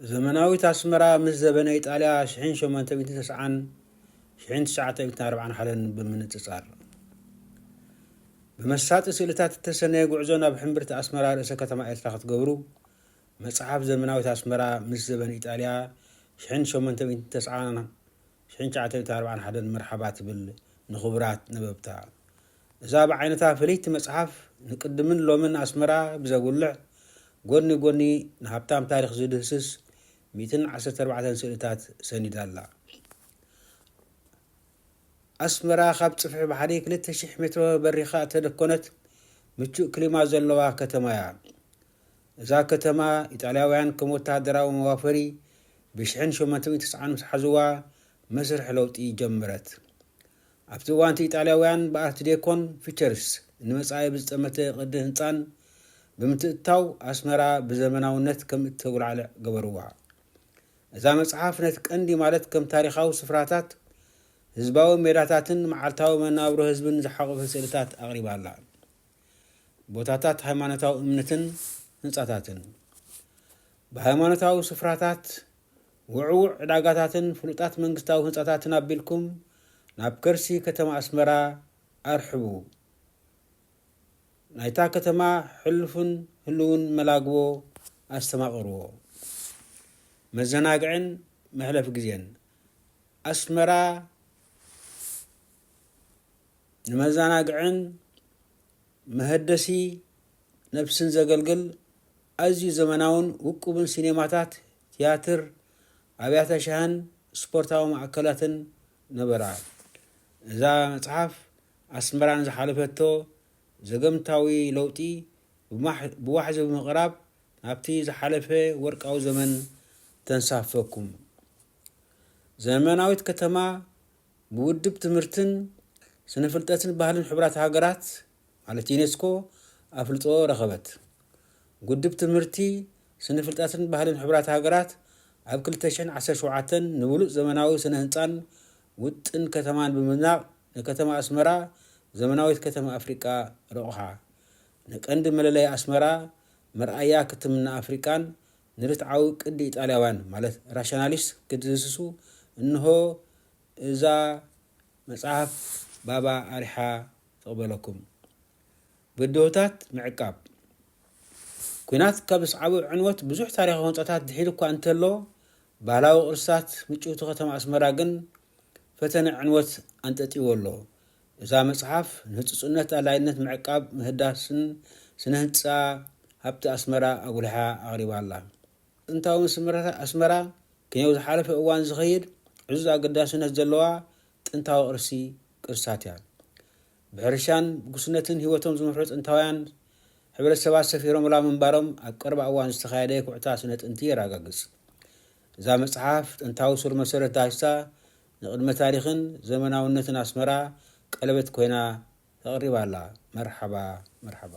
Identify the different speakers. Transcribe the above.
Speaker 1: ዘመናዊት ኣስመራ ምስ ዘበነ ኢጣልያ 1890-1941 ብምንጽጻር ብመሳጢ ስእልታት እተሰነየ ጉዕዞ ናብ ሕምብርቲ ኣስመራ ርእሰ ከተማ ኤርትራ ክትገብሩ መጽሓፍ ዘመናዊት ኣስመራ ምስ ዘበነ ኢጣልያ 1890-1941 መርሓባ ትብል ንኽቡራት ነበብታ እዛ ብዓይነታ ፍለይቲ መጽሓፍ ንቅድምን ሎምን ኣስመራ ብዘጉልዕ ጎኒ ጎኒ ንሃብታም ታሪኽ ዝድህስስ 114 ስእልታት ሰኒዳ ኣላ። ኣስመራ ካብ ጽፍሒ ባሕሪ 2000 ሜትሮ በሪኻ ተደኮነት ምቹእ ክሊማ ዘለዋ ከተማ እያ። እዛ ከተማ ኢጣልያውያን ከም ወተሃደራዊ መዋፈሪ ብ1890 ምስ ሓዝዋ መስርሕ ለውጢ ጀመረት። ኣብቲ እዋንቲ ኢጣልያውያን ብኣርት ዴኮን ፊቸርስ ንመጻኢ ብዝጠመተ ቅዲ ህንፃን ብምትእታው ኣስመራ ብዘመናውነት ከም እትተጉልዓልዕ ገበርዋ። እዛ መጽሓፍ ነቲ ቀንዲ ማለት ከም ታሪኻዊ ስፍራታት ህዝባዊ ሜዳታትን መዓልታዊ መናብሮ ህዝብን ዝሓቆፈ ስእልታት ኣቕሪባ ኣላ። ቦታታት ሃይማኖታዊ እምነትን ህንፃታትን ብሃይማኖታዊ ስፍራታት ውዕውዕ ዕዳጋታትን ፍሉጣት መንግስታዊ ህንፃታትን ኣቢልኩም ናብ ከርሲ ከተማ ኣስመራ ኣርሕቡ። ናይታ ከተማ ሕልፉን ህልውን መላግቦ ኣስተማቕርዎ። መዘናግዕን መሕለፍ ግዜን ኣስመራ ንመዘናግዕን መህደሲ ነፍስን ዘገልግል ኣዝዩ ዘመናውን ውቁብን ሲኔማታት፣ ቲያትር፣ ኣብያተ ሻህን ስፖርታዊ ማዕከላትን ነበራ። እዛ መጽሓፍ ኣስመራን ዝሓለፈቶ ዘገምታዊ ለውጢ ብዋሕዚ ብምቕራብ ናብቲ ዝሓለፈ ወርቃዊ ዘመን ተንሳፈኩም። ዘመናዊት ከተማ ብውድብ ትምህርትን ስነፍልጠትን ባህልን ሕቡራት ሃገራት ማለት ዩኔስኮ ኣፍልጦ ረኸበት። ውድብ ትምህርቲ ስነፍልጠትን ባህልን ሕቡራት ሃገራት ኣብ 2017 ንብሉፅ ዘመናዊ ስነ ህንፃን ውጥን ከተማን ብምድናቕ ንከተማ ኣስመራ ዘመናዊት ከተማ ኣፍሪቃ ረቑሓ ንቀንዲ መለለይ ኣስመራ መርኣያ ክትምና ኣፍሪቃን ንርትዓዊ ቅዲ ኢጣልያውያን ማለት ራሽናሊስት ክድህስሱ እንሆ እዛ መጽሓፍ ባባ ኣሪሓ ተቕበለኩም። ብድሆታት ምዕቃብ ኩናት ካብ ዝስዓቡ ዕንወት ብዙሕ ታሪኻዊ ህንፃታት ድሒድ እኳ እንተሎ ባህላዊ ቅርስታት ምጭውቲ ከተማ ኣስመራ ግን ፈተነ ዕንወት ኣንጠጢዎ ኣሎ። እዛ መጽሓፍ ንህፁፅነት ኣድላይነት ምዕቃብ ምህዳስን ስነ ህንፃ ሃብቲ ኣስመራ ኣጉልሓ ኣቕሪባ ኣላ። ጥንታዊ ኣስመራ ክነው ዝሓለፈ እዋን ዝኸይድ ዕዙዝ ኣገዳስነት ዘለዋ ጥንታዊ ቅርስታት እያ። ብሕርሻን ብጉስነትን ህይወቶም ዝመርሑ ጥንታውያን ሕብረተሰባት ሰፊሮምላ ምንባሮም ኣብ ቀረባ እዋን ዝተኻየደ ኩዕታ ስነ ጥንቲ የረጋግፅ። እዛ መጽሓፍ ጥንታዊ ሱር መሰረት ዳሂሳ ንቅድመ ታሪኽን ዘመናውነትን ኣስመራ ቀለበት ኮይና ተቐሪባ ኣላ። መርሓባ መርሓባ።